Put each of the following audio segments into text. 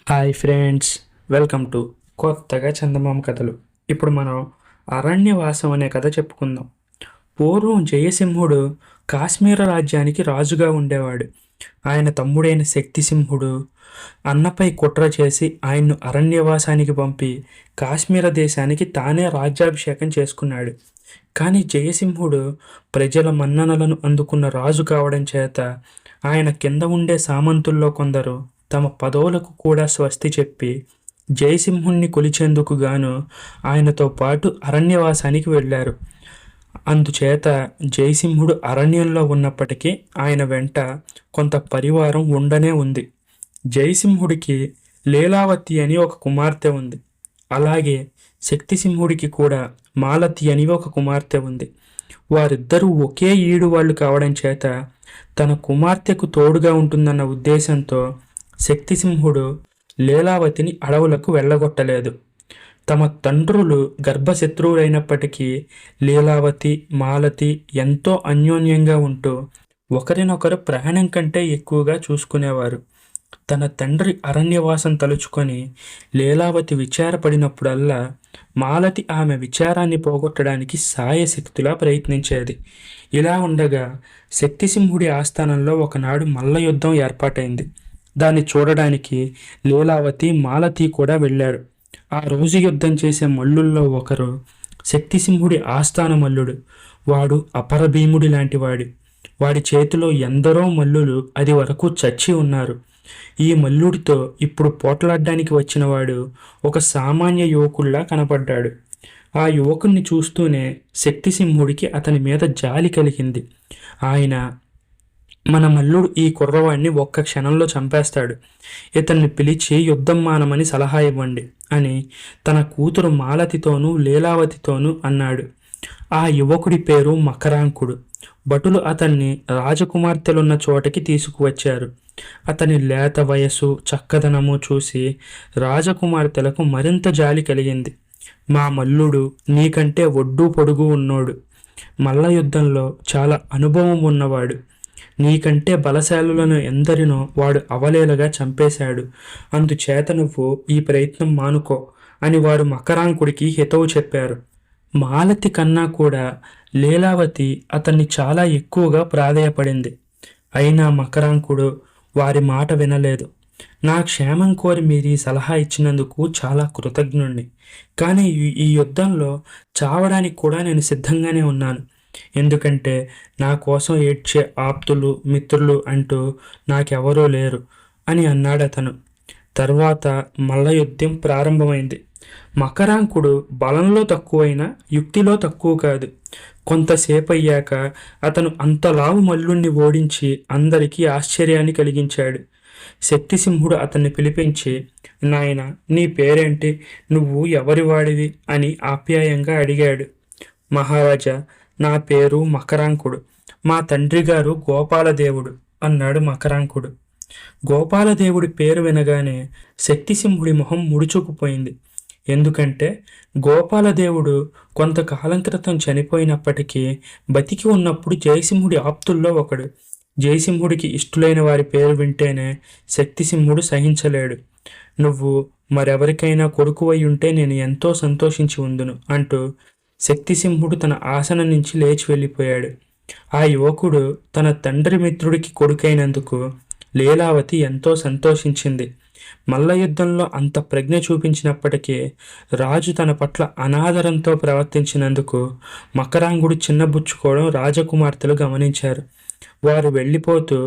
Hi friends, welcome to కొత్తగా చందమామ కథలు. ఇప్పుడు మనం అరణ్యవాసం అనే కథ చెప్పుకుందాం. పూర్వం జయసింహుడు కాశ్మీర రాజ్యానికి రాజుగా ఉండేవాడు. ఆయన తమ్ముడైన శక్తిసింహుడు అన్నపై కుట్ర చేసి ఆయన్ను అరణ్యవాసానికి పంపి కాశ్మీర దేశానికి తానే రాజ్యాభిషేకం చేసుకున్నాడు. కానీ జయసింహుడు ప్రజల మన్ననలను అందుకున్న రాజు కావడం చేత ఆయన కింద ఉండే సామంతుల్లో కొందరు తమ పదవులకు కూడా స్వస్తి చెప్పి జయసింహుణ్ణి కొలిచేందుకు గాను ఆయనతో పాటు అరణ్యవాసానికి వెళ్ళారు. అందుచేత జయసింహుడు అరణ్యంలో ఉన్నప్పటికీ ఆయన వెంట కొంత పరివారం ఉండనే ఉంది. జయసింహుడికి లీలావతి అని ఒక కుమార్తె ఉంది. అలాగే శక్తిసింహుడికి కూడా మాలతి అని ఒక కుమార్తె ఉంది. వారిద్దరూ ఒకే ఈడు వాళ్ళు కావడం చేత తన కుమార్తెకు తోడుగా ఉంటుందన్న ఉద్దేశంతో శక్తిసింహుడు లీలావతిని అడవులకు వెళ్ళగొట్టలేదు. తమ తండ్రులు గర్భశత్రువులైనప్పటికీ లీలావతి, మాలతి ఎంతో అన్యోన్యంగా ఉంటూ ఒకరినొకరు ప్రాణం కంటే ఎక్కువగా చూసుకునేవారు. తన తండ్రి అరణ్యవాసం తలుచుకొని లీలావతి విచారపడినప్పుడల్లా మాలతి ఆమె విచారాన్ని పోగొట్టడానికి సాయశక్తులా ప్రయత్నించేది. ఇలా ఉండగా శక్తిసింహుడి ఆస్థానంలో ఒకనాడు మల్ల యుద్ధం ఏర్పాటైంది. దాన్ని చూడడానికి లీలావతి, మాలతి కూడా వెళ్ళారు. ఆ రోజు యుద్ధం చేసే మల్లుల్లో ఒకరు శక్తిసింహుడి ఆస్థాన మల్లుడు. వాడు అపరభీముడి లాంటివాడు. వాడి చేతిలో ఎందరో మల్లులు అది వరకు చచ్చి ఉన్నారు. ఈ మల్లుడితో ఇప్పుడు పోట్లాడడానికి వచ్చినవాడు ఒక సామాన్య యువకుల్లా కనపడ్డాడు. ఆ యువకుణ్ణి చూస్తూనే శక్తిసింహుడికి అతని మీద జాలి కలిగింది. ఆయన, మన మల్లుడు ఈ కుర్రవాడిని ఒక్క క్షణంలో చంపేస్తాడు, ఇతన్ని పిలిచి యుద్ధం మానమని సలహా ఇవ్వండి అని తన కూతురు మాలతితోనూ లీలావతితోనూ అన్నాడు. ఆ యువకుడి పేరు మకరాంకుడు. భటులు అతన్ని రాజకుమార్తెలున్న చోటకి తీసుకువచ్చారు. అతని లేత వయస్సు, చక్కదనము చూసి రాజకుమార్తెలకు మరింత జాలి కలిగింది. మా మల్లుడు నీకంటే ఒడ్డు పొడుగు ఉన్నోడు, మల్ల యుద్ధంలో చాలా అనుభవం ఉన్నవాడు, నీకంటే బలశాలులను ఎందరినో వాడు అవలేలగా చంపేశాడు. అందుచేత నువ్వు ఈ ప్రయత్నం మానుకో అని వారు మకరాంకుడికి హితవు చెప్పారు. మాలతి కన్నా కూడా లీలావతి అతన్ని చాలా ఎక్కువగా ప్రాధేయపడింది. అయినా మకరాంకుడు వారి మాట వినలేదు. నా క్షేమం కోరి మీరు ఈ సలహా ఇచ్చినందుకు చాలా కృతజ్ఞుణ్ణి. కానీ ఈ యుద్ధంలో చావడానికి కూడా నేను సిద్ధంగానే ఉన్నాను. ఎందుకంటే నా కోసం ఏడ్చే ఆప్తులు, మిత్రులు అంటూ నాకెవరూ లేరు అని అన్నాడు అతను. తర్వాత మల్ల యుద్ధం ప్రారంభమైంది. మకరాంకుడు బలంలో తక్కువైనా యుక్తిలో తక్కువ కాదు. కొంతసేపు అయ్యాక అతను అంతలావు మల్లుణ్ణి ఓడించి అందరికీ ఆశ్చర్యాన్ని కలిగించాడు. శక్తిసింహుడు అతన్ని పిలిపించి, నాయన, నీ పేరేంటి, నువ్వు ఎవరి వాడివి అని ఆప్యాయంగా అడిగాడు. మహారాజా, నా పేరు మకరాంకుడు, మా తండ్రి గారు గోపాలదేవుడు అన్నాడు మకరాంకుడు. గోపాలదేవుడి పేరు వినగానే శక్తిసింహుడి మొహం ముడుచుకుపోయింది. ఎందుకంటే గోపాలదేవుడు కొంతకాలం క్రితం చనిపోయినప్పటికీ బతికి ఉన్నప్పుడు జయసింహుడి ఆప్తుల్లో ఒకడు. జయసింహుడికి ఇష్టలైన వారి పేరు వింటేనే శక్తిసింహుడు సహించలేడు. నువ్వు మరెవరికైనా కొడుకువై ఉంటే నేను ఎంతో సంతోషించి ఉందును అంటూ శక్తిసింహుడు తన ఆసనం నుంచి లేచి వెళ్ళిపోయాడు. ఆ యువకుడు తన తండ్రి మిత్రుడికి కొడుకైనందుకు లీలావతి ఎంతో సంతోషించింది. మల్ల యుద్ధంలో అంత ప్రజ్ఞ చూపించినప్పటికీ రాజు తన పట్ల అనాదరంతో ప్రవర్తించినందుకు మకరాంగుడు చిన్నబుచ్చుకోవడం రాజకుమార్తెలు గమనించారు. వారు వెళ్ళిపోతూ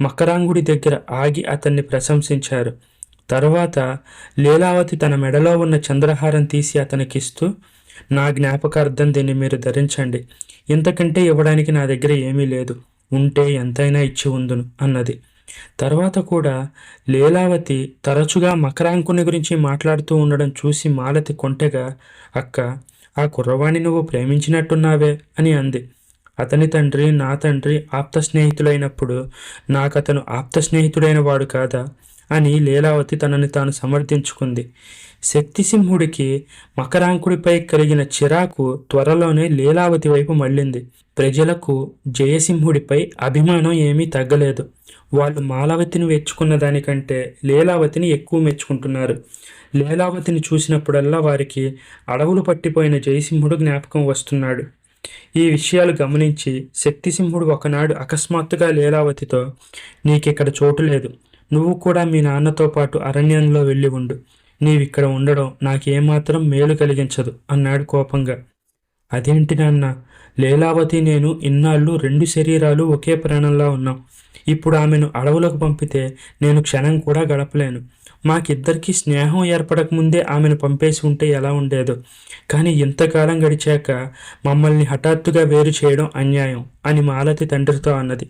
మకరాంగుడి దగ్గర ఆగి అతన్ని ప్రశంసించారు. తరువాత లీలావతి తన మెడలో ఉన్న చంద్రహారం తీసి అతనికిస్తూ, నా జ్ఞాపకార్థం దీన్ని మీరు ధరించండి, ఇంతకంటే ఇవ్వడానికి నా దగ్గర ఏమీ లేదు, ఉంటే ఎంతైనా ఇచ్చి ఉందును అన్నది. తర్వాత కూడా లీలావతి తరచుగా మకరాంకుని గురించి మాట్లాడుతూ ఉండడం చూసి మాలతి కొంటెగా, అక్క, ఆ కుర్రవాణ్ణి నువ్వు ప్రేమించినట్టున్నావే అని అంది. అతని తండ్రి నా తండ్రి ఆప్త స్నేహితులైనప్పుడు నాకతను ఆప్త స్నేహితుడైన వాడు కాదా అని లీలావతి తనని తాను సమర్థించుకుంది. శక్తిసింహుడికి మకరాంకుడిపై కలిగిన చిరాకు త్వరలోనే లీలావతి వైపు మళ్ళింది. ప్రజలకు జయసింహుడిపై అభిమానం ఏమీ తగ్గలేదు. వాళ్ళు మాలవతిని మెచ్చుకున్న దానికంటే లీలావతిని ఎక్కువ మెచ్చుకుంటున్నారు. లీలావతిని చూసినప్పుడల్లా వారికి అడవులు పట్టిపోయిన జయసింహుడు జ్ఞాపకం వస్తున్నాడు. ఈ విషయాలు గమనించి శక్తిసింహుడు ఒకనాడు అకస్మాత్తుగా లీలావతితో, నీకిక్కడ చోటు లేదు. నువ్వు కూడా మీ నాన్నతో పాటు అరణ్యంలో వెళ్ళి ఉండు. నీవిక్కడ ఉండడం నాకేమాత్రం మేలు కలిగించదు అన్నాడు కోపంగా. అదేంటి నాన్న, లీలావతి నేను ఇన్నాళ్ళు 2 శరీరాలు ఒకే ప్రాణంలా ఉన్నాం. ఇప్పుడు ఆమెను అడవులకు పంపితే నేను క్షణం కూడా గడపలేను. మాకిద్దరికీ స్నేహం ఏర్పడకముందే ఆమెను పంపేసి ఉంటే ఎలా ఉండేదో. కానీ ఇంతకాలం గడిచాక మమ్మల్ని హఠాత్తుగా వేరు చేయడం అన్యాయం అని మాలతి తండ్రితో అన్నది.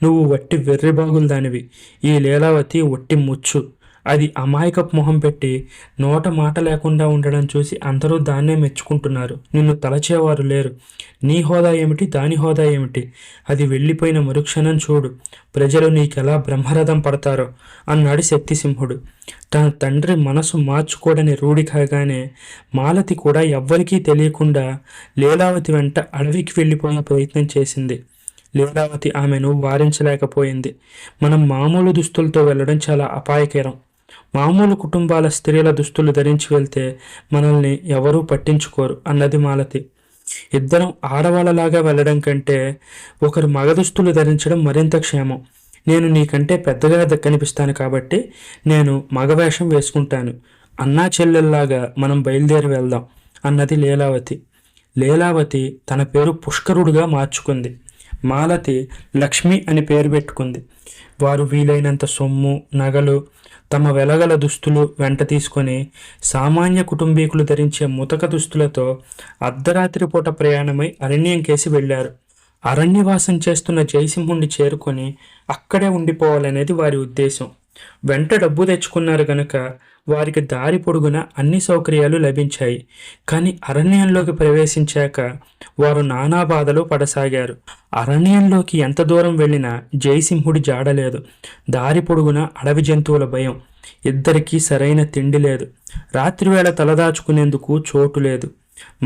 నువ్వు వట్టి వెర్రిబాగులు దానివి. ఈ లీలావతి ఒట్టి ముచ్చు. అది అమాయకపు మొహం పెట్టి నోట మాట లేకుండా ఉండడం చూసి అందరూ దాన్నే మెచ్చుకుంటున్నారు. నిన్ను తలచేవారు లేరు. నీ హోదా ఏమిటి, దాని హోదా ఏమిటి? అది వెళ్ళిపోయిన మరుక్షణం చూడు ప్రజలు నీకెలా బ్రహ్మరథం పడతారో అన్నాడు శక్తిసింహుడు. తన తండ్రి మనసు మార్చుకోడని రూఢి కాగానే మాలతి కూడా ఎవ్వరికీ తెలియకుండా లీలావతి వెంట అడవికి వెళ్ళిపోయే ప్రయత్నం చేసింది. లీలావతి ఆమెను వారించలేకపోయింది. మనం మామూలు దుస్తులతో వెళ్ళడం చాలా అపాయకరం. మామూలు కుటుంబాల స్త్రీల దుస్తులు ధరించి వెళ్తే మనల్ని ఎవరూ పట్టించుకోరు అన్నది మాలతి. ఇద్దరం ఆడవాళ్ళలాగా వెళ్ళడం కంటే ఒకరు మగ దుస్తులు ధరించడం మరింత క్షేమం. నేను నీకంటే పెద్దగా కనిపిస్తాను కాబట్టి నేను మగవేషం వేసుకుంటాను. అన్నా చెల్లెల్లాగా మనం బయలుదేరి వెళ్దాం అన్నది లీలావతి. లీలావతి తన పేరు పుష్కరుడుగా మార్చుకుంది. మాలతి లక్ష్మి అని పేరు పెట్టుకుంది. వారు వీలైనంత సొమ్ము, నగలు, తమ వెలగల దుస్తులు వెంట తీసుకొని సామాన్య కుటుంబీకులు ధరించే ముతక దుస్తులతో అర్ధరాత్రి పూట ప్రయాణమై అరణ్యం కేసి వెళ్ళారు. అరణ్యవాసం చేస్తున్న జయసింహుణ్ణి చేరుకొని అక్కడే ఉండిపోవాలనేది వారి ఉద్దేశం. వెంట డబ్బు తెచ్చుకున్నారు గనుక వారికి దారి పొడుగున అన్ని సౌకర్యాలు లభించాయి. కానీ అరణ్యంలోకి ప్రవేశించాక వారు నానా బాధలు పడసాగారు. అరణ్యంలోకి ఎంత దూరం వెళ్ళినా జయసింహుడి జాడలేదు. దారి పొడుగున అడవి జంతువుల భయం. ఇద్దరికీ సరైన తిండి లేదు. రాత్రివేళ తలదాచుకునేందుకు చోటు లేదు.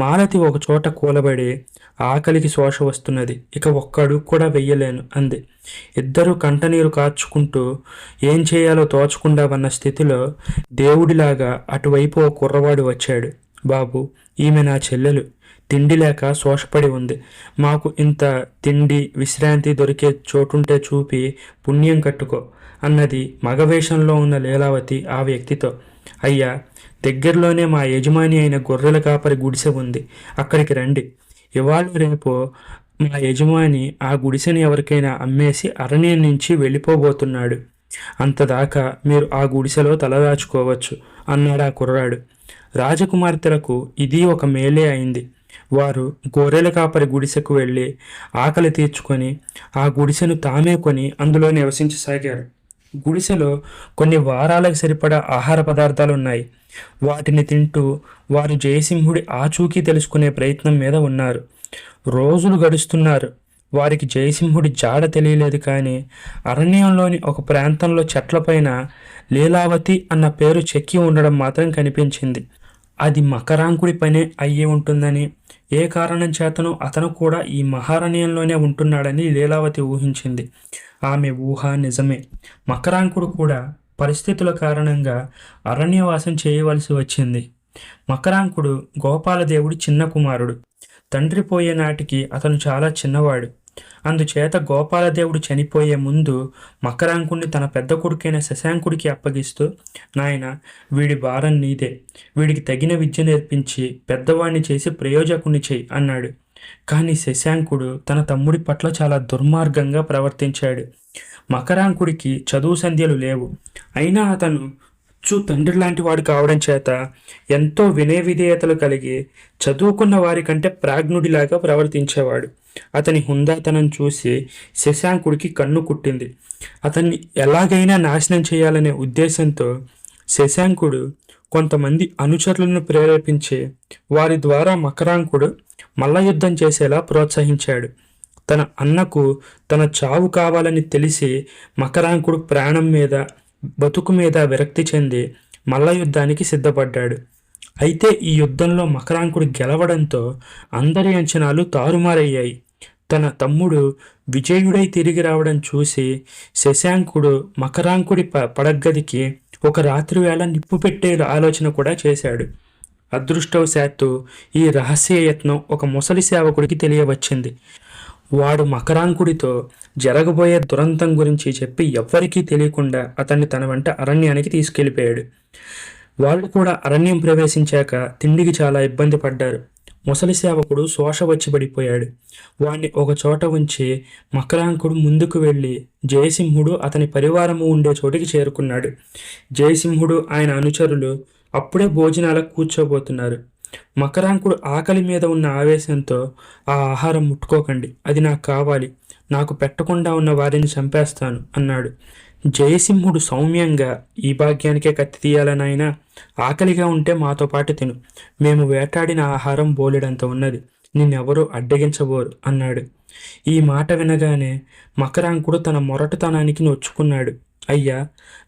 మాలతి ఒక చోట కూలబడి ఆకలికి శోష వస్తున్నది, ఇక ఒక్క అడుగు కూడా వెయ్యలేను అంది. ఇద్దరూ కంటనీరు కార్చుకుంటూ ఏం చేయాలో తోచకుండా ఉన్న స్థితిలో దేవుడిలాగా అటువైపు ఓ కుర్రవాడు వచ్చాడు. బాబు, ఈమె నా చెల్లెలు. తిండి లేక శోషపడి ఉంది. మాకు ఇంత తిండి, విశ్రాంతి దొరికే చోటుంటే చూపి పుణ్యం కట్టుకో అన్నది మగవేషంలో ఉన్న లీలావతి ఆ వ్యక్తితో. అయ్యా, దగ్గరలోనే మా యజమాని అయిన గొర్రెల కాపరి గుడిసె ఉంది, అక్కడికి రండి. ఇవాళ రేపు మా యజమాని ఆ గుడిసెని ఎవరికైనా అమ్మేసి అరణ్యం నుంచి వెళ్ళిపోబోతున్నాడు. అంతదాకా మీరు ఆ గుడిసెలో తలదాచుకోవచ్చు అన్నాడు ఆ కుర్రాడు. రాజకుమార్తెలకు ఇది ఒక మేలే అయింది. వారు గొర్రెల కాపరి గుడిసెకు వెళ్ళి ఆకలి తీర్చుకొని ఆ గుడిసెను తామే కొని అందులో నివసించసాగారు. గుడిసెలో కొన్ని వారాలకు సరిపడా ఆహార పదార్థాలు ఉన్నాయి. వాటిని తింటూ వారు జయసింహుడి ఆచూకీ తెలుసుకునే ప్రయత్నం మీద ఉన్నారు. రోజులు గడుస్తున్నారు. వారికి జయసింహుడి జాడ తెలియలేదు. కానీ అరణ్యంలోని ఒక ప్రాంతంలో చెట్లపైన లీలావతి అన్న పేరు చెక్కి ఉండడం మాత్రం కనిపించింది. అది మకరాంకుడి పనే అయ్యి ఉంటుందని, ఏ కారణం చేతనో అతను కూడా ఈ మహారణ్యంలోనే ఉంటున్నాడని లీలావతి ఊహించింది. ఆమె ఊహ నిజమే. మకరాంకుడు కూడా పరిస్థితుల కారణంగా అరణ్యవాసం చేయవలసి వచ్చింది. మకరాంకుడు గోపాలదేవుడి చిన్న కుమారుడు. తండ్రి పోయే నాటికి అతను చాలా చిన్నవాడు. అందుచేత గోపాలదేవుడు చనిపోయే ముందు మకరాంకుడిని తన పెద్ద కొడుకైన శశాంకుడికి అప్పగిస్తూ, నాయన, వీడి భారం నీదే. వీడికి తగిన విద్య నేర్పించి పెద్దవాడిని చేసి ప్రయోజకుణ్ణి చెయ్యి అన్నాడు. కానీ శశాంకుడు తన తమ్ముడి పట్ల చాలా దుర్మార్గంగా ప్రవర్తించాడు. మకరాంకుడికి చదువు సంధ్యలు లేవు. అయినా అతను తండ్రి లాంటి వాడు కావడం చేత ఎంతో వినయ విధేయతలు కలిగి చదువుకున్న వారి కంటే ప్రాజ్ఞుడిలాగా ప్రవర్తించేవాడు. అతని హుందాతనం చూసి శశాంకుడికి కన్ను కుట్టింది. అతన్ని ఎలాగైనా నాశనం చేయాలనే ఉద్దేశంతో శశాంకుడు కొంతమంది అనుచరులను ప్రేరేపించి వారి ద్వారా మకరాంకుడు మల్లయుద్ధం చేసేలా ప్రోత్సహించాడు. తన అన్నకు తన చావు కావాలని తెలిసి మకరాంకుడు ప్రాణం మీద, బతుకు మీద విరక్తి చెంది మల్లయుద్ధానికి సిద్ధపడ్డాడు. అయితే ఈ యుద్ధంలో మకరాంకుడు గెలవడంతో అందరి అంచనాలు తారుమారయ్యాయి. తన తమ్ముడు విజయుడై తిరిగి రావడం చూసి శశాంకుడు మకరాంకుడి పడగ్గదికి ఒక రాత్రి వేళ నిప్పు పెట్టే ఆలోచన కూడా చేశాడు. అదృష్టవశాత్తు ఈ రహస్యయత్నం ఒక ముసలి సేవకుడికి తెలియవచ్చింది. వాడు మకరాంకుడితో జరగబోయే దురంతం గురించి చెప్పి ఎవ్వరికీ తెలియకుండా అతన్ని తన వెంట అరణ్యానికి తీసుకెళ్ళిపోయాడు. వాళ్ళు కూడా అరణ్యం ప్రవేశించాక తిండికి చాలా ఇబ్బంది పడ్డారు. ముసలి సేవకుడు శోష వచ్చి పడిపోయాడు. వాణ్ణి ఒక చోట ఉంచి మకరాంకుడు ముందుకు వెళ్ళి జయసింహుడు అతని పరివారము ఉండే చోటికి చేరుకున్నాడు. జయసింహుడు ఆయన అనుచరులు అప్పుడే భోజనాలకు కూర్చోబోతున్నారు. మకరాంకుడు ఆకలి మీద ఉన్న ఆవేశంతో, ఆ ఆహారం ముట్టుకోకండి, అది నాకు కావాలి, నాకు పెట్టకుండా ఉన్న వారిని చంపేస్తాను అన్నాడు. జయసింహుడు సౌమ్యంగా, ఈ భాగ్యానికే కత్తి తీయాలనైనా, ఆకలిగా ఉంటే మాతో పాటు తిను, మేము వేటాడిన ఆహారం బోలెడంత ఉన్నది, నిన్నెవరూ అడ్డగించబోరు అన్నాడు. ఈ మాట వినగానే మకరాంకుడు తన మొరటుతనానికి నొచ్చుకున్నాడు. అయ్యా,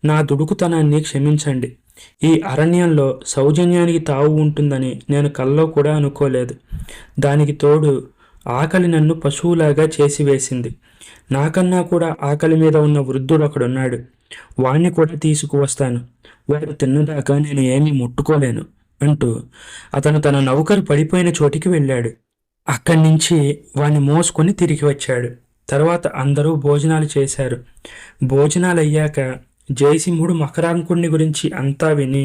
నా దుడుకుతనాన్ని క్షమించండి. ఈ అరణ్యంలో సౌజన్యానికి తావు ఉంటుందని నేను కల్లో కూడా అనుకోలేదు. దానికి తోడు ఆకలి నన్ను పశువులాగా చేసివేసింది. నాకన్నా కూడా ఆకలి మీద ఉన్న వృద్ధుడు ఒకడున్నాడు, వాణ్ణి కూడా తీసుకువస్తాను, వాడు తిన్నదాకా నేను ఏమీ ముట్టుకోలేను అంటూ అతను తన నౌకరు పడిపోయిన చోటికి వెళ్ళాడు. అక్కడి నుంచి వాణ్ణి మోసుకొని తిరిగి వచ్చాడు. తర్వాత అందరూ భోజనాలు చేశారు. భోజనాలు అయ్యాక జయసింహుడు మకరాంకుడిని గురించి అంతా విని,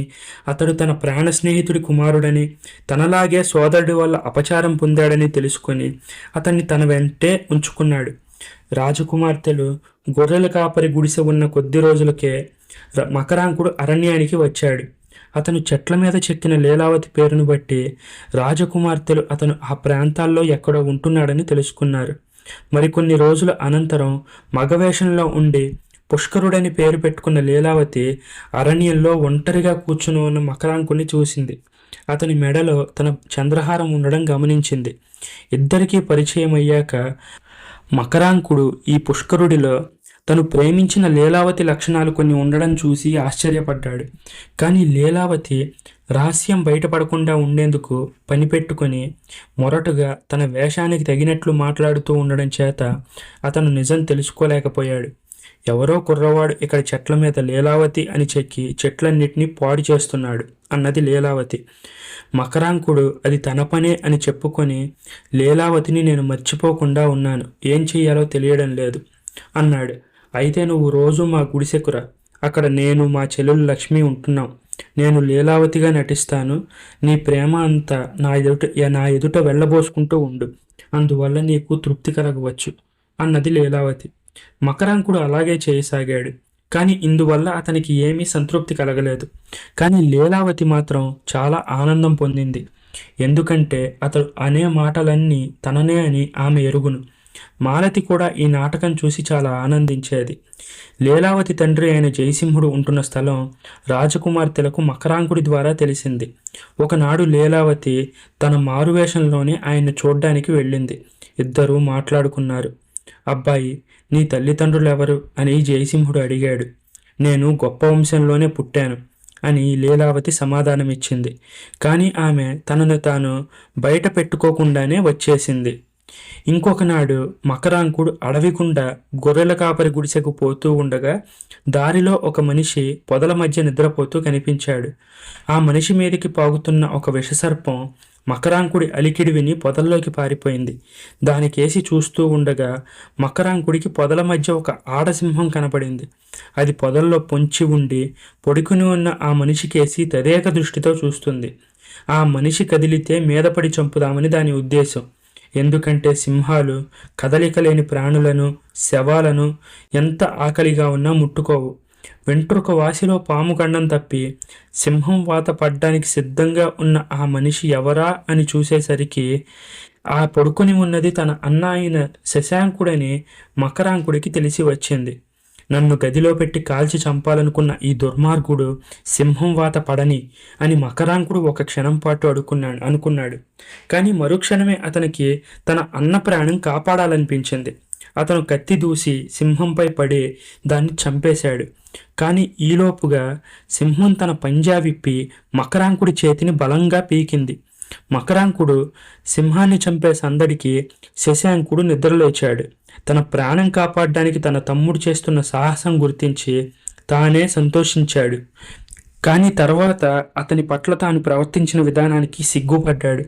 అతడు తన ప్రాణ స్నేహితుడి కుమారుడని, తనలాగే సోదరుడి వల్ల అపచారం పొందాడని తెలుసుకొని అతన్ని తన వెంటే ఉంచుకున్నాడు. రాజకుమార్తెలు గొర్రెల కాపరి గుడిసె ఉన్న కొద్ది రోజులకే మకరాంకుడు అరణ్యానికి వచ్చాడు. అతను చెట్ల మీద చెక్కిన లీలావతి పేరును బట్టి రాజకుమార్తెలు అతను ఆ ప్రాంతాల్లో ఎక్కడో ఉంటున్నాడని తెలుసుకున్నారు. మరికొన్ని రోజుల అనంతరం మగవేషంలో ఉండి పుష్కరుడని పేరు పెట్టుకున్న లీలావతి అరణ్యంలో ఒంటరిగా కూర్చుని ఉన్న మకరాంకుని చూసింది. అతని మెడలో తన చంద్రహారం ఉండడం గమనించింది. ఇద్దరికీ పరిచయం అయ్యాక మకరాంకుడు ఈ పుష్కరుడిలో తను ప్రేమించిన లీలావతి లక్షణాలు కొన్ని ఉండడం చూసి ఆశ్చర్యపడ్డాడు. కానీ లీలావతి రహస్యం బయటపడకుండా ఉండేందుకు పనిపెట్టుకొని మొరటుగా తన వేషానికి తగినట్లు మాట్లాడుతూ ఉండడం చేత అతను నిజం తెలుసుకోలేకపోయాడు. ఎవరో కుర్రవాడు ఇక్కడ చెట్ల మీద లీలావతి అని చెక్కి చెట్లన్నిటినీ పాడు చేస్తున్నాడు అన్నది లీలావతి. మకరాంకుడు అది తన పనే అని చెప్పుకొని, లీలావతిని నేను మర్చిపోకుండా ఉన్నాను, ఏం చెయ్యాలో తెలియడం లేదు అన్నాడు. అయితే నువ్వు రోజు మా గుడిసెకురా, అక్కడ నేను మా చెల్లెలు లక్ష్మి ఉంటున్నాం, నేను లీలావతిగా నటిస్తాను, నీ ప్రేమ అంతా నా ఎదుట వెళ్ళబోసుకుంటూ ఉండు, అందువల్ల నీకు తృప్తి కలగవచ్చు అన్నది లీలావతి. మకరాంకుడు అలాగే చేయసాగాడు. కానీ ఇందువల్ల అతనికి ఏమీ సంతృప్తి కలగలేదు. కానీ లీలావతి మాత్రం చాలా ఆనందం పొందింది. ఎందుకంటే అతడు అనే మాటలన్నీ తననే అని ఆమె ఎరుగును. మాలతి కూడా ఈ నాటకం చూసి చాలా ఆనందించేది. లీలావతి తండ్రి అయిన జయసింహుడు ఉంటున్న స్థలం రాజకుమార్తెలకు మకరాంకుడి ద్వారా తెలిసింది. ఒకనాడు లీలావతి తన మారువేషంలోనే ఆయన్ని చూడ్డానికి వెళ్ళింది. ఇద్దరూ మాట్లాడుకున్నారు. అబ్బాయి, నీ తల్లిదండ్రులు ఎవరు అని జయసింహుడు అడిగాడు. నేను గొప్ప వంశంలోనే పుట్టాను అని లీలావతి సమాధానమిచ్చింది. కానీ ఆమె తనను తాను బయట పెట్టుకోకుండానే వచ్చేసింది. ఇంకొకనాడు మకరాంకుడు అడవి గుండా గొర్రెల కాపరి గుడిసెకు పోతూ ఉండగా దారిలో ఒక మనిషి పొదల మధ్య నిద్రపోతూ కనిపించాడు. ఆ మనిషి మీదకి పాగుతున్న ఒక విషసర్పం మకరాంకుడి అలికిడి విని పొదల్లోకి పారిపోయింది. దానికేసి చూస్తూ ఉండగా మకరాంకుడికి పొదల మధ్య ఒక ఆడసింహం కనపడింది. అది పొదల్లో పొంచి ఉండి పొడుకుని ఉన్న ఆ మనిషికేసి తదేక దృష్టితో చూస్తుంది. ఆ మనిషి కదిలితే మీదపడి చంపుదామని దాని ఉద్దేశం. ఎందుకంటే సింహాలు కదలికలేని ప్రాణులను, శవాలను ఎంత ఆకలిగా ఉన్నా ముట్టుకోవు. వెంట్రుక వాసిలో పాము గండం తప్పి సింహం వాత పడ్డానికి సిద్ధంగా ఉన్న ఆ మనిషి ఎవరా అని చూసేసరికి ఆ పడుకొని ఉన్నది తన అన్న అయిన శశాంకుడని మకరాంకుడికి తెలిసి వచ్చింది. నన్ను గదిలో పెట్టి కాల్చి చంపాలనుకున్న ఈ దుర్మార్గుడు సింహం వాత పడని అని మకరాంకుడు ఒక క్షణం పాటు అనుకున్నాడు. కానీ మరుక్షణమే అతనికి తన అన్న ప్రాణం కాపాడాలనిపించింది. అతను కత్తి దూసి సింహంపై పడి దాన్ని చంపేశాడు. కానీ ఈలోపుగా సింహం తన పంజా విప్పి మకరాంకుడి చేతిని బలంగా పీకింది. మకరాంకుడు సింహాన్ని చంపే సందడికి శశాంకుడు నిద్రలేచాడు. తన ప్రాణం కాపాడడానికి తన తమ్ముడు చేస్తున్న సాహసం గుర్తించి తానే సంతోషించాడు. కానీ తర్వాత అతని పట్ల తాను ప్రవర్తించిన విధానానికి సిగ్గుపడ్డాడు.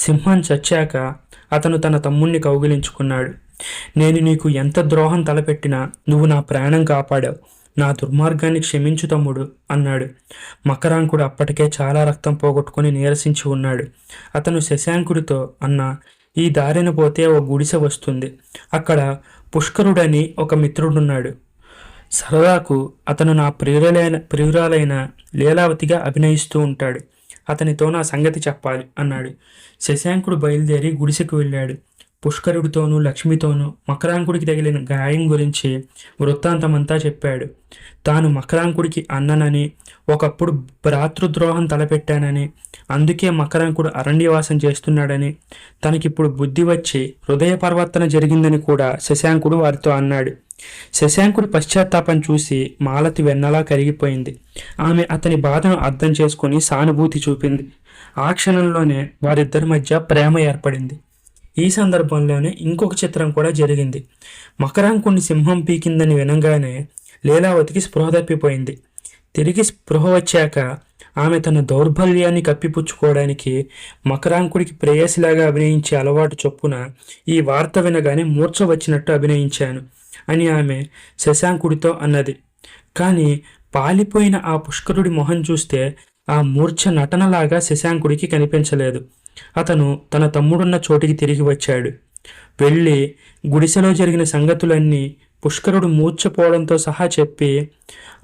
సింహం చచ్చాక అతను తన తమ్ముణ్ణి కౌగిలించుకున్నాడు. నేను నీకు ఎంత ద్రోహం తలపెట్టినా నువ్వు నా ప్రాణం కాపాడావు. నా దుర్మార్గాన్ని క్షమించు తమ్ముడు అన్నాడు. మకరాంకుడు అప్పటికే చాలా రక్తం పోగొట్టుకుని నీరసించి ఉన్నాడు. అతను శశాంకుడితో, అన్నా, ఈ దారిన పోతే ఓ గుడిసె వస్తుంది. అక్కడ పుష్కరుడని ఒక మిత్రుడున్నాడు. సరదాకు అతను నా ప్రియురాలైన లీలావతిగా అభినయిస్తూ ఉంటాడు. అతనితో నా సంగతి చెప్పాలి అన్నాడు. శశాంకుడు బయలుదేరి గుడిసెకు వెళ్ళాడు. పుష్కరుడితోనూ లక్ష్మితోనూ మకరాంకుడికి తగిలిన గాయం గురించి వృత్తాంతమంతా చెప్పాడు. తాను మకరాంకుడికి అన్ననని, ఒకప్పుడు భ్రాతృద్రోహం తలపెట్టానని, అందుకే మకరాంకుడు అరణ్యవాసం చేస్తున్నాడని, తనకిప్పుడు బుద్ధి వచ్చి హృదయ పరివర్తన జరిగిందని కూడా శశాంకుడు వారితో అన్నాడు. శశాంకుడి పశ్చాత్తాపం చూసి మాలతి వెన్నలా కరిగిపోయింది. ఆమె అతని బాధను అర్థం చేసుకుని సానుభూతి చూపింది. ఆ క్షణంలోనే వారిద్దరి మధ్య ప్రేమ ఏర్పడింది. ఈ సందర్భంలోనే ఇంకొక చిత్రం కూడా జరిగింది. మకరాంకుడిని సింహం పీకిందని వినగానే లీలావతికి స్పృహ తప్పిపోయింది. తిరిగి స్పృహ వచ్చాక ఆమె తన దౌర్బల్యాన్ని కప్పిపుచ్చుకోవడానికి మకరాంకుడికి ప్రేయసిలాగా అభినయించే అలవాటు చొప్పున ఈ వార్త వినగానే మూర్ఛ వచ్చినట్టు అభినయించాను అని ఆమె శశాంకుడితో అన్నది. కానీ పాలిపోయిన ఆ పుష్కరుడి మొహం చూస్తే ఆ మూర్ఛ నటనలాగా శశాంకుడికి కనిపించలేదు. అతను తన తమ్ముడున్న చోటికి తిరిగి వచ్చాడు. వెళ్ళి గుడిసెలో జరిగిన సంగతులన్నీ పుష్కరుడు మూర్ఛపోవడంతో సహా చెప్పి,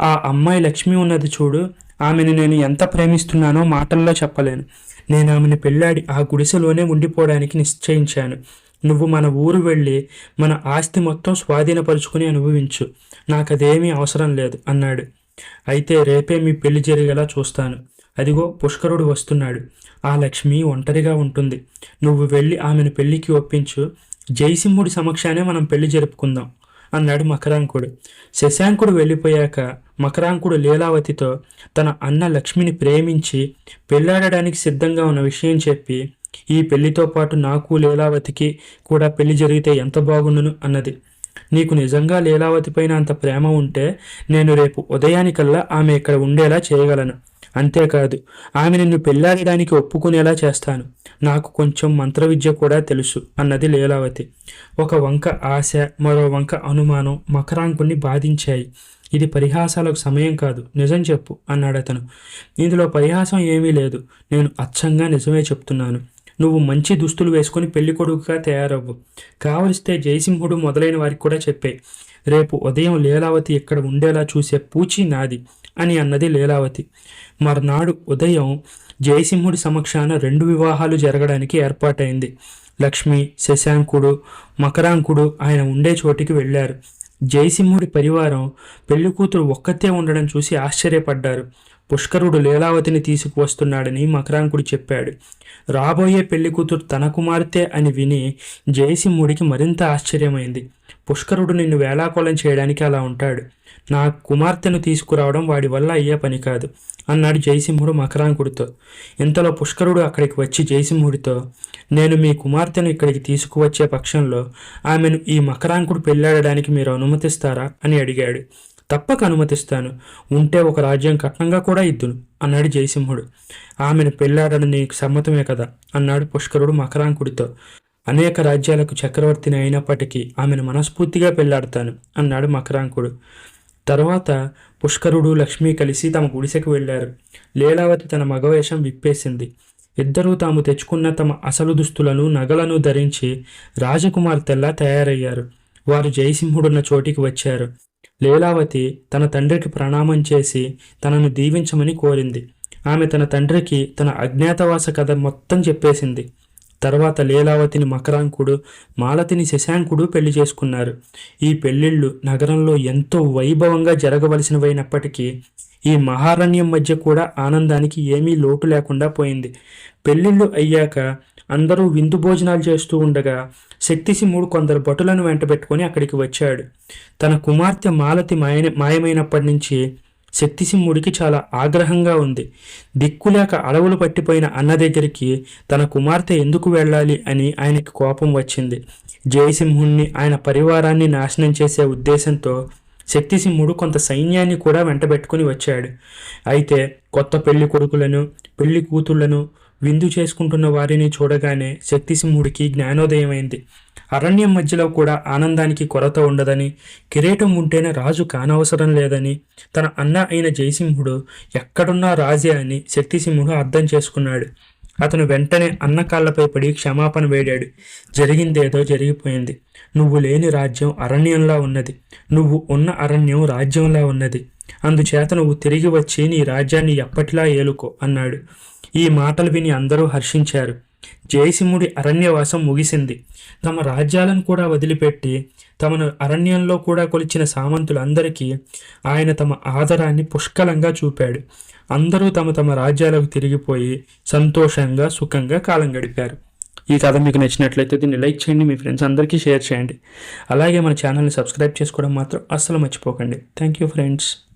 ఆ అమ్మాయి లక్ష్మి ఉన్నది చూడు, ఆమెను నేను ఎంత ప్రేమిస్తున్నానో మాటల్లో చెప్పలేను. నేను ఆమెను పెళ్ళాడి ఆ గుడిసెలోనే ఉండిపోవడానికి నిశ్చయించాను. నువ్వు మన ఊరు వెళ్ళి మన ఆస్తి మొత్తం స్వాధీనపరుచుకుని అనుభవించు. నాకదేమీ అవసరం లేదు అన్నాడు. అయితే రేపే మీ పెళ్లి జరిగేలా చూస్తాను. అదిగో పుష్కరుడు వస్తున్నాడు. ఆ లక్ష్మి ఒంటరిగా ఉంటుంది. నువ్వు వెళ్ళి ఆమెను పెళ్లికి ఒప్పించు. జయసింహుడి సమక్షానే మనం పెళ్లి జరుపుకుందాం అన్నాడు మకరాంకుడు. శశాంకుడు వెళ్ళిపోయాక మకరాంకుడు లీలావతితో తన అన్న లక్ష్మిని ప్రేమించి పెళ్లాడడానికి సిద్ధంగా ఉన్న విషయం చెప్పి, ఈ పెళ్లితో పాటు నాకు లీలావతికి కూడా పెళ్లి జరిగితే ఎంత బాగుండును అన్నది. నీకు నిజంగా లీలావతి పైన అంత ప్రేమ ఉంటే నేను రేపు ఉదయానికల్లా ఆమె ఇక్కడ ఉండేలా చేయగలను. అంతేకాదు, ఆమె నిన్ను పెళ్లాడడానికి ఒప్పుకునేలా చేస్తాను. నాకు కొంచెం మంత్ర విద్య కూడా తెలుసు అన్నది లీలావతి. ఒక వంక ఆశ, మరో వంక అనుమానం మకరాంకుణ్ణి బాధించాయి. ఇది పరిహాసాలకు సమయం కాదు, నిజం చెప్పు అన్నాడు అతను. ఇందులో పరిహాసం ఏమీ లేదు. నేను అచ్చంగా నిజమే చెప్తున్నాను. నువ్వు మంచి దుస్తులు వేసుకుని పెళ్లి కొడుకుగా తయారవ్వు. కావలిస్తే జయసింహుడు మొదలైన వారికి కూడా చెప్పే. రేపు ఉదయం లీలావతి ఇక్కడ ఉండేలా చూసే పూచి నాది అని అన్నది లీలావతి. మర్నాడు ఉదయం జయసింహుడి సమక్షాన 2 వివాహాలు జరగడానికి ఏర్పాటైంది. లక్ష్మి, శశాంకుడు, మకరాంకుడు ఆయన ఉండే చోటికి వెళ్ళారు. జయసింహుడి పరివారం పెళ్లి కూతురు ఒక్కతే ఉండడం చూసి ఆశ్చర్యపడ్డారు. పుష్కరుడు లీలావతిని తీసుకువస్తున్నాడని మకరాంకుడు చెప్పాడు. రాబోయే పెళ్లి కూతురు తన కుమార్తె అని విని జయసింహుడికి మరింత ఆశ్చర్యమైంది. పుష్కరుడు నిన్ను వేలాకోలం చేయడానికి అలా ఉంటాడు. నా కుమార్తెను తీసుకురావడం వాడి వల్ల అయ్యే పని కాదు అన్నాడు జయసింహుడు మకరాంకుడితో. ఇంతలో పుష్కరుడు అక్కడికి వచ్చి జయసింహుడితో, నేను మీ కుమార్తెను ఇక్కడికి తీసుకువచ్చే పక్షంలో ఆమెను ఈ మకరాంకుడు పెళ్ళాడడానికి మీరు అనుమతిస్తారా అని అడిగాడు. తప్పక అనుమతిస్తాను. ఉంటే ఒక రాజ్యం కట్నంగా కూడా ఇద్దును అన్నాడు జయసింహుడు. ఆమెను పెళ్ళాడడం నీకు సమ్మతమే కదా అన్నాడు పుష్కరుడు మకరాంకుడితో. అనేక రాజ్యాలకు చక్రవర్తిని అయినప్పటికీ ఆమెను మనస్ఫూర్తిగా పెళ్ళాడతాను అన్నాడు మకరాంకుడు. తర్వాత పుష్కరుడు, లక్ష్మి కలిసి తమ గుడిసెకు వెళ్ళారు. లీలావతి తన మగవేషం విప్పేసింది. ఇద్దరూ తాము తెచ్చుకున్న తమ అసలు దుస్తులను, నగలను ధరించి రాజకుమార్తెల్లా తయారయ్యారు. వారు జయసింహుడున్న చోటికి వచ్చారు. లీలావతి తన తండ్రికి ప్రణామం చేసి తనను దీవించమని కోరింది. ఆమె తన తండ్రికి తన అజ్ఞాతవాస కథ మొత్తం చెప్పేసింది. తర్వాత లీలావతిని మకరాంకుడు, మాలతిని శశాంకుడు పెళ్లి చేసుకున్నారు. ఈ పెళ్లిళ్ళు నగరంలో ఎంతో వైభవంగా జరగవలసినవైనప్పటికీ ఈ మహారణ్యం మధ్య కూడా ఆనందానికి ఏమీ లోటు లేకుండా పోయింది. పెళ్లిళ్ళు అయ్యాక అందరూ విందు భోజనాలు చేస్తూ ఉండగా శక్తిసింహుడు కొందరు భటులను వెంటబెట్టుకొని అక్కడికి వచ్చాడు. తన కుమార్తె మాలతి మాయమైనప్పటి నుంచి శక్తిసింహుడికి చాలా ఆగ్రహంగా ఉంది. దిక్కులేక అడవులు పట్టిపోయిన అన్న దగ్గరికి తన కుమార్తె ఎందుకు వెళ్ళాలి అని ఆయనకి కోపం వచ్చింది. జయసింహుణ్ణి ఆయన పరివారాన్ని నాశనం చేసే ఉద్దేశంతో శక్తిసింహుడు కొంత సైన్యాన్ని కూడా వెంటబెట్టుకుని వచ్చాడు. అయితే కొత్త పెళ్లి కొడుకులను పెళ్లి కూతుళ్లను విందు చేసుకుంటున్న వారిని చూడగానే శక్తిసింహుడికి జ్ఞానోదయమైంది. అరణ్యం మధ్యలో కూడా ఆనందానికి కొరత ఉండదని, కిరీటం ఉంటేనే రాజు కానవసరం లేదని, తన అన్న అయిన జయసింహుడు ఎక్కడున్నా రాజే అని శక్తిసింహుడు అర్థం చేసుకున్నాడు. అతను వెంటనే అన్న కాళ్ళపై పడి క్షమాపణ వేడాడు. జరిగిందేదో జరిగిపోయింది. నువ్వు లేని రాజ్యం అరణ్యంలా ఉన్నది. నువ్వు ఉన్న అరణ్యం రాజ్యంలా ఉన్నది. అందుచేత నువ్వు తిరిగి వచ్చి నీ రాజ్యాన్ని ఎప్పటిలా ఏలుకో అన్నాడు. ఈ మాటలు విని అందరూ హర్షించారు. జయసింహుడి అరణ్యవాసం ముగిసింది. తమ రాజ్యాలను కూడా వదిలిపెట్టి తమను అరణ్యంలో కూడా కొలిచిన సామంతులందరికీ ఆయన తమ ఆదరాన్ని పుష్కలంగా చూపాడు. అందరూ తమ తమ రాజ్యాలకు తిరిగిపోయి సంతోషంగా సుఖంగా కాలం గడిపారు. ఈ కథ మీకు నచ్చినట్లయితే దీన్ని లైక్ చేయండి, మీ ఫ్రెండ్స్ అందరికీ షేర్ చేయండి. అలాగే మన ఛానల్ని సబ్స్క్రైబ్ చేసుకోవడం మాత్రం అస్సలు మర్చిపోకండి. Thank you friends.